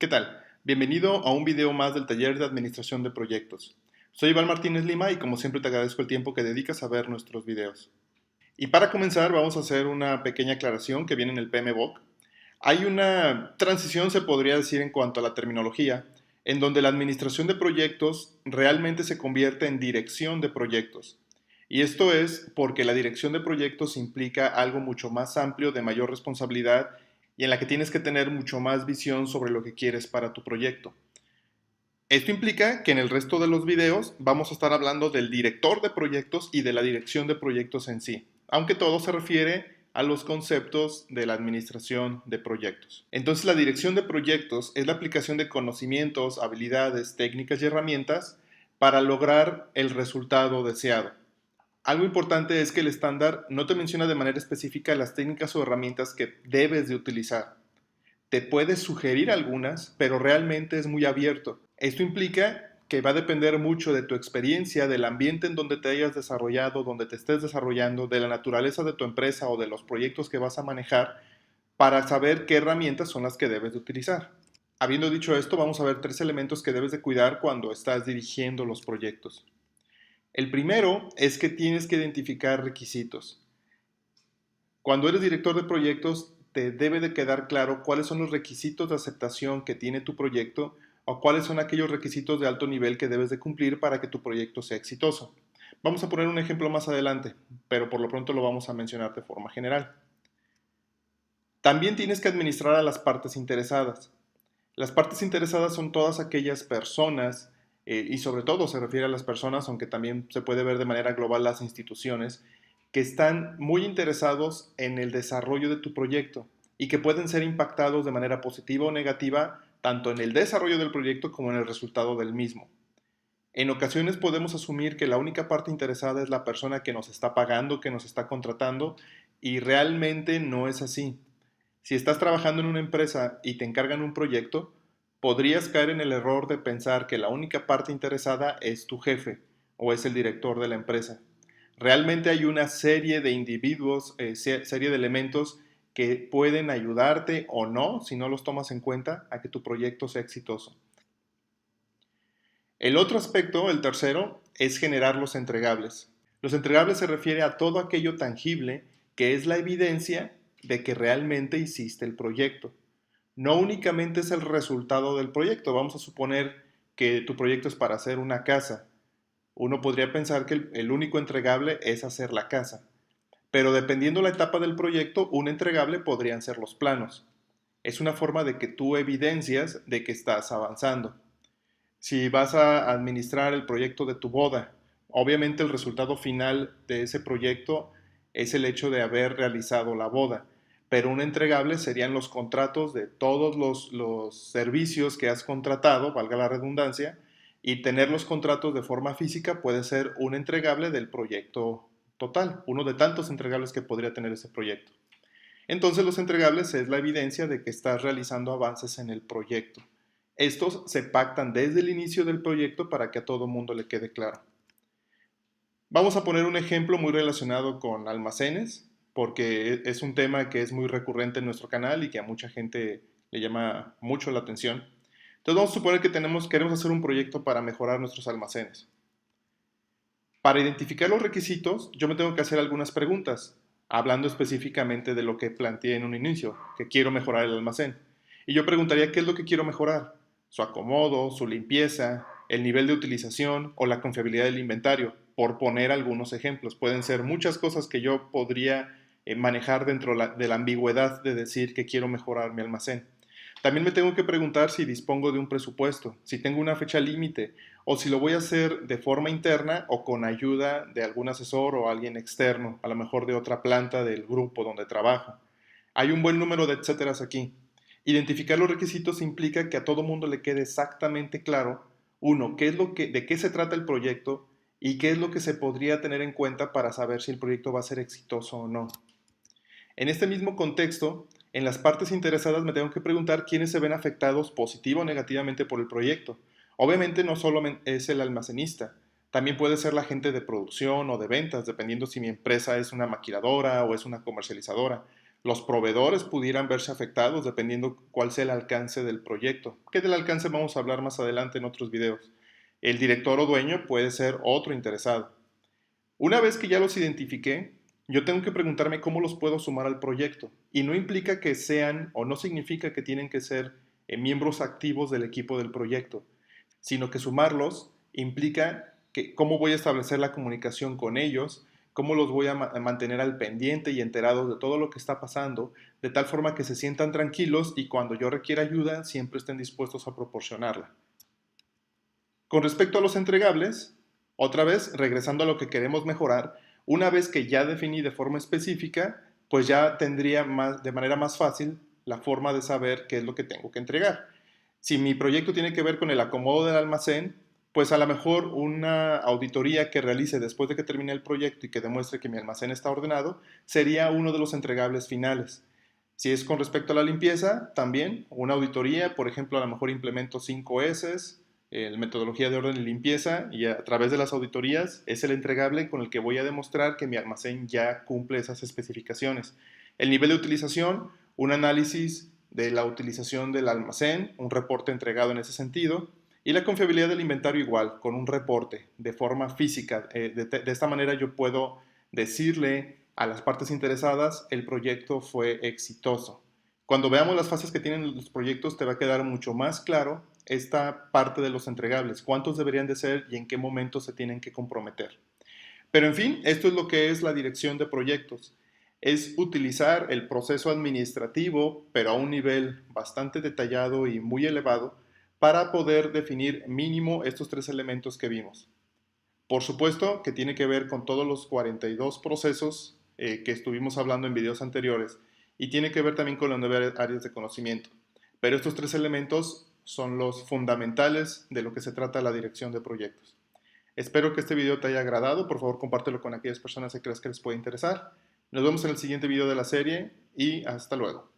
¿Qué tal? Bienvenido a un video más del taller de administración de proyectos. Soy Iván Martínez Lima y como siempre te agradezco el tiempo que dedicas a ver nuestros videos. Y para comenzar vamos a hacer una pequeña aclaración que viene en el PMBOK. Hay una transición, se podría decir, en cuanto a la terminología, en donde la administración de proyectos realmente se convierte en dirección de proyectos. Y esto es porque la dirección de proyectos implica algo mucho más amplio, de mayor responsabilidad y en la que tienes que tener mucho más visión sobre lo que quieres para tu proyecto. Esto implica que en el resto de los videos vamos a estar hablando del director de proyectos y de la dirección de proyectos en sí, aunque todo se refiere a los conceptos de la administración de proyectos. Entonces, la dirección de proyectos es la aplicación de conocimientos, habilidades, técnicas y herramientas para lograr el resultado deseado. Algo importante es que el estándar no te menciona de manera específica las técnicas o herramientas que debes de utilizar. Te puede sugerir algunas, pero realmente es muy abierto. Esto implica que va a depender mucho de tu experiencia, del ambiente en donde te hayas desarrollado, donde te estés desarrollando, de la naturaleza de tu empresa o de los proyectos que vas a manejar, para saber qué herramientas son las que debes de utilizar. Habiendo dicho esto, vamos a ver 3 elementos que debes de cuidar cuando estás dirigiendo los proyectos. El primero es que tienes que identificar requisitos. Cuando eres director de proyectos, te debe de quedar claro cuáles son los requisitos de aceptación que tiene tu proyecto o cuáles son aquellos requisitos de alto nivel que debes de cumplir para que tu proyecto sea exitoso. Vamos a poner un ejemplo más adelante, pero por lo pronto lo vamos a mencionar de forma general. También tienes que administrar a las partes interesadas. Las partes interesadas son todas aquellas personas, y sobre todo se refiere a las personas, aunque también se puede ver de manera global las instituciones, que están muy interesados en el desarrollo de tu proyecto y que pueden ser impactados de manera positiva o negativa tanto en el desarrollo del proyecto como en el resultado del mismo. En ocasiones podemos asumir que la única parte interesada es la persona que nos está pagando, que nos está contratando, y realmente no es así. Si estás trabajando en una empresa y te encargan un proyecto, podrías caer en el error de pensar que la única parte interesada es tu jefe o es el director de la empresa. Realmente hay una serie de individuos, serie de elementos que pueden ayudarte o no, si no los tomas en cuenta, a que tu proyecto sea exitoso. El otro aspecto, el tercero, es generar los entregables. Los entregables se refiere a todo aquello tangible que es la evidencia de que realmente hiciste el proyecto. No únicamente es el resultado del proyecto. Vamos a suponer que tu proyecto es para hacer una casa. Uno podría pensar que el único entregable es hacer la casa. Pero dependiendo la etapa del proyecto, un entregable podrían ser los planos. Es una forma de que tú evidencias de que estás avanzando. Si vas a administrar el proyecto de tu boda, obviamente el resultado final de ese proyecto es el hecho de haber realizado la boda, pero un entregable serían los contratos de todos los servicios que has contratado, valga la redundancia, y tener los contratos de forma física puede ser un entregable del proyecto total, uno de tantos entregables que podría tener ese proyecto. Entonces los entregables es la evidencia de que estás realizando avances en el proyecto. Estos se pactan desde el inicio del proyecto para que a todo mundo le quede claro. Vamos a poner un ejemplo muy relacionado con almacenes, porque es un tema que es muy recurrente en nuestro canal y que a mucha gente le llama mucho la atención. Entonces vamos a suponer que queremos hacer un proyecto para mejorar nuestros almacenes. Para identificar los requisitos, yo me tengo que hacer algunas preguntas, hablando específicamente de lo que planteé en un inicio, que quiero mejorar el almacén. Y yo preguntaría qué es lo que quiero mejorar: su acomodo, su limpieza, el nivel de utilización o la confiabilidad del inventario, por poner algunos ejemplos. Pueden ser muchas cosas que yo podría manejar dentro de la ambigüedad de decir que quiero mejorar mi almacén. También me tengo que preguntar si dispongo de un presupuesto, si tengo una fecha límite o si lo voy a hacer de forma interna o con ayuda de algún asesor o alguien externo, a lo mejor de otra planta del grupo donde trabajo. Hay un buen número de etcéteras aquí. Identificar los requisitos implica que a todo mundo le quede exactamente claro, uno, de qué se trata el proyecto y qué es lo que se podría tener en cuenta para saber si el proyecto va a ser exitoso o no. En este mismo contexto, en las partes interesadas me tengo que preguntar quiénes se ven afectados positiva o negativamente por el proyecto. Obviamente no solo es el almacenista, también puede ser la gente de producción o de ventas, dependiendo si mi empresa es una maquiladora o es una comercializadora. Los proveedores pudieran verse afectados dependiendo cuál sea el alcance del proyecto, que del alcance vamos a hablar más adelante en otros videos. El director o dueño puede ser otro interesado. Una vez que ya los identifiqué, yo tengo que preguntarme cómo los puedo sumar al proyecto. Y no implica que sean o no significa que tienen que ser miembros activos del equipo del proyecto, sino que sumarlos implica que cómo voy a establecer la comunicación con ellos, cómo los voy a mantener al pendiente y enterados de todo lo que está pasando, de tal forma que se sientan tranquilos y cuando yo requiera ayuda siempre estén dispuestos a proporcionarla. Con respecto a los entregables, otra vez, regresando a lo que queremos mejorar, una vez que ya definí de forma específica, pues ya tendría de manera más fácil la forma de saber qué es lo que tengo que entregar. Si mi proyecto tiene que ver con el acomodo del almacén, pues a lo mejor una auditoría que realice después de que termine el proyecto y que demuestre que mi almacén está ordenado, sería uno de los entregables finales. Si es con respecto a la limpieza, también una auditoría, por ejemplo, a lo mejor implemento 5S, metodología de orden y limpieza, y a través de las auditorías es el entregable con el que voy a demostrar que mi almacén ya cumple esas especificaciones. El nivel de utilización, un análisis de la utilización del almacén, un reporte entregado en ese sentido, y la confiabilidad del inventario igual, con un reporte de forma física. De esta manera yo puedo decirle a las partes interesadas el proyecto fue exitoso. Cuando veamos las fases que tienen los proyectos te va a quedar mucho más claro esta parte de los entregables, cuántos deberían de ser y en qué momento se tienen que comprometer. Pero en fin, esto es lo que es la dirección de proyectos. Es utilizar el proceso administrativo, pero a un nivel bastante detallado y muy elevado, para poder definir mínimo estos tres elementos que vimos. Por supuesto que tiene que ver con todos los 42 procesos que estuvimos hablando en videos anteriores y tiene que ver también con las 9 áreas de conocimiento. Pero estos tres elementos son los fundamentales de lo que se trata la dirección de proyectos. Espero que este video te haya agradado. Por favor, compártelo con aquellas personas que creas que les puede interesar. Nos vemos en el siguiente video de la serie y hasta luego.